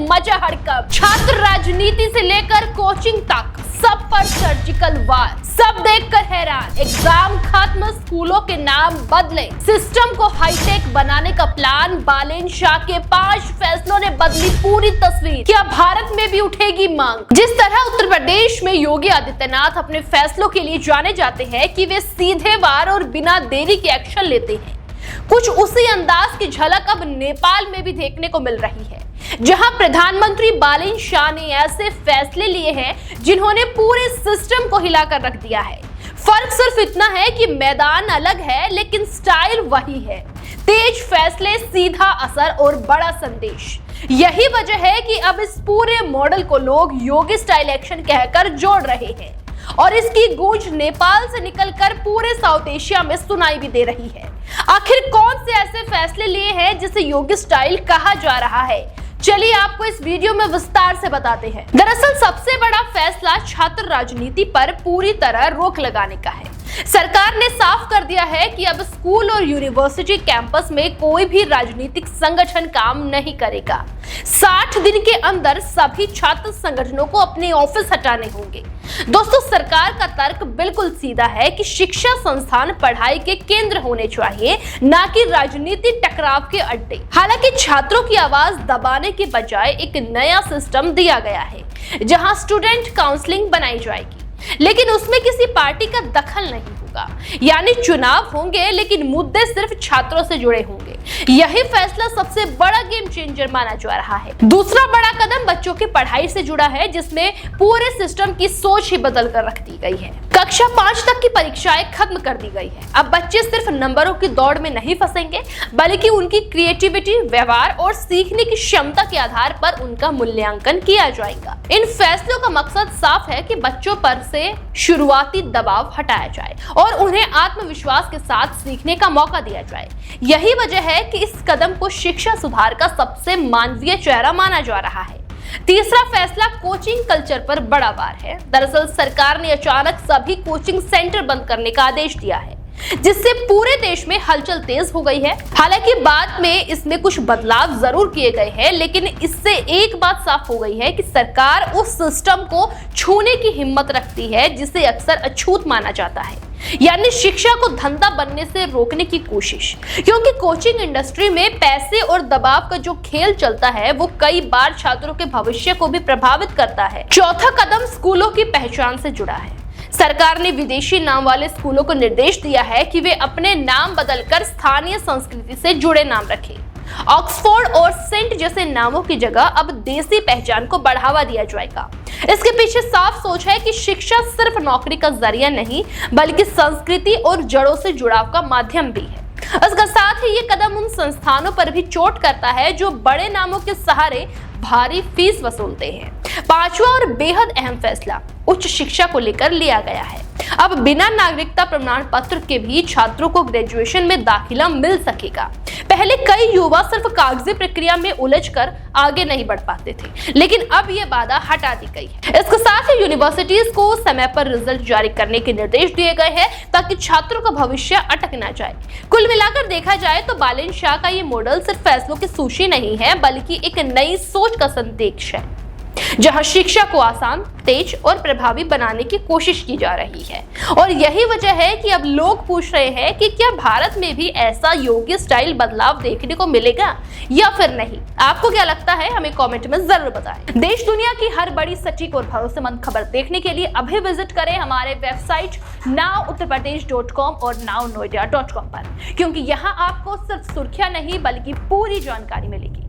मचा हड़कंप। छात्र राजनीति से लेकर कोचिंग तक सब पर सर्जिकल वार, सब देखकर हैरान। एग्जाम खत्म, स्कूलों के नाम बदले, सिस्टम को हाईटेक बनाने का प्लान। बालेन शाह के 5 फैसलों ने बदली पूरी तस्वीर। क्या भारत में भी उठेगी मांग? जिस तरह उत्तर प्रदेश में योगी आदित्यनाथ अपने फैसलों के लिए जाने जाते हैं कि वे सीधे वार और बिना देरी के एक्शन लेते हैं, कुछ उसी अंदाज की झलक अब नेपाल में भी देखने को मिल रही है, जहां प्रधानमंत्री बालेन शाह ने ऐसे फैसले लिए हैं जिन्होंने पूरे सिस्टम को हिलाकर रख दिया है। फर्क सिर्फ इतना है कि मैदान अलग है लेकिन स्टाइल वही है। तेज फैसले, सीधा असर और बड़ा संदेश। यही वजह है कि अब इस पूरे मॉडल को लोग योगी स्टाइल एक्शन कहकर जोड़ रहे हैं और इसकी गूंज नेपाल से निकलकर पूरे साउथ एशिया में सुनाई भी दे रही है। आखिर कौन से ऐसे फैसले लिए हैं जिसे योगी स्टाइल कहा जा रहा है? चलिए आपको इस वीडियो में विस्तार से बताते हैं। दरअसल सबसे बड़ा फैसला छात्र राजनीति पर पूरी तरह रोक लगाने का है। सरकार ने साफ कर दिया है कि अब स्कूल और यूनिवर्सिटी कैंपस में कोई भी राजनीतिक संगठन काम नहीं करेगा। 60 दिन के अंदर सभी छात्र संगठनों को अपने ऑफिस हटाने होंगे। दोस्तों, सरकार का तर्क बिल्कुल सीधा है कि शिक्षा संस्थान पढ़ाई के केंद्र होने चाहिए, ना कि राजनीति टकराव के अड्डे। हालांकि छात्रों की आवाज दबाने के बजाय एक नया सिस्टम दिया गया है, जहां स्टूडेंट काउंसलिंग बनाई जाएगी, लेकिन उसमें किसी पार्टी का दखल नहीं होगा। यानी चुनाव होंगे लेकिन मुद्दे सिर्फ छात्रों से जुड़े होंगे। यही फैसला सबसे बड़ा गेम चेंजर माना जा रहा है। दूसरा बड़ा कदम बच्चों की पढ़ाई से जुड़ा है, जिसमें पूरे सिस्टम की सोच ही बदल कर रख दी गई है। कक्षा 5 तक की परीक्षाएं खत्म कर दी गई है। अब बच्चे सिर्फ नंबरों की दौड़ में नहीं फंसेंगे, बल्कि उनकी क्रिएटिविटी, व्यवहार और सीखने की क्षमता के आधार पर उनका मूल्यांकन किया जाएगा। इन फैसलों का मकसद साफ है कि बच्चों पर से शुरुआती दबाव हटाया जाए और उन्हें आत्मविश्वास के साथ सीखने का मौका दिया जाए। यही वजह है कि इस कदम को शिक्षा सुधार का सबसे मानवीय चेहरा माना जा रहा है। तीसरा फैसला कोचिंग कल्चर पर बड़ा वार है। दरअसल सरकार ने अचानक सभी कोचिंग सेंटर बंद करने का आदेश दिया है, जिससे पूरे देश में हलचल तेज हो गई है। हालांकि बाद में इसमें कुछ बदलाव जरूर किए गए हैं, लेकिन इससे एक बात साफ हो गई है कि सरकार उस सिस्टम को छूने की हिम्मत रखती है जिसे अक्सर अछूत माना जाता है, यानी शिक्षा को धंधा बनने से रोकने की कोशिश। क्योंकि कोचिंग इंडस्ट्री में पैसे और दबाव का जो खेल चलता है, वो कई बार छात्रों के भविष्य को भी प्रभावित करता है। चौथा कदम स्कूलों की पहचान से जुड़ा है। सरकार ने विदेशी नाम वाले स्कूलों को निर्देश दिया है कि वे अपने नाम बदलकर स्थानीय संस्कृति से जुड़े नाम रखें। ऑक्सफोर्ड और सेंट जैसे नामों की जगह अब देसी पहचान को बढ़ावा दिया जाएगा। इसके पीछे साफ सोच है कि शिक्षा सिर्फ नौकरी का जरिया नहीं, बल्कि संस्कृति और जड़ों से जुड़ाव का माध्यम भी है। इसका साथ ही ये कदम उन संस्थानों पर भी चोट करता है जो बड़े नामों के सहारे भारी फीस वसूलते हैं। पांचवा और बेहद अहम फैसला उच्च शिक्षा को लेकर लिया गया है। अब बिना नागरिकता प्रमाण पत्र के भी छात्रों को ग्रेजुएशन में दाखिला मिल सकेगा। पहले कई युवा सिर्फ कागजी प्रक्रिया में उलझकर आगे नहीं बढ़ पाते थे, लेकिन अब ये बाधा हटा दी गई है। इसके साथ ही यूनिवर्सिटीज को समय पर रिजल्ट जारी करने के निर्देश दिए गए हैं, ताकि छात्रों का भविष्य अटक ना जाए। कुल मिलाकर देखा जाए तो बालेन शाह का ये मॉडल सिर्फ फैसलों की सूची नहीं है, बल्कि एक नई सोच का संदेश है, जहां शिक्षा को आसान, तेज और प्रभावी बनाने की कोशिश की जा रही है। और यही वजह है कि अब लोग पूछ रहे हैं कि क्या भारत में भी ऐसा योगी स्टाइल बदलाव देखने को मिलेगा या फिर नहीं। आपको क्या लगता है, हमें कमेंट में जरूर बताएं। देश दुनिया की हर बड़ी, सटीक और भरोसेमंद खबर देखने के लिए अभी विजिट करें हमारे वेबसाइट nowuttarpradesh.com और nownoida.com पर, क्योंकि यहाँ आपको सिर्फ सुर्खियां नहीं बल्कि पूरी जानकारी मिलेगी।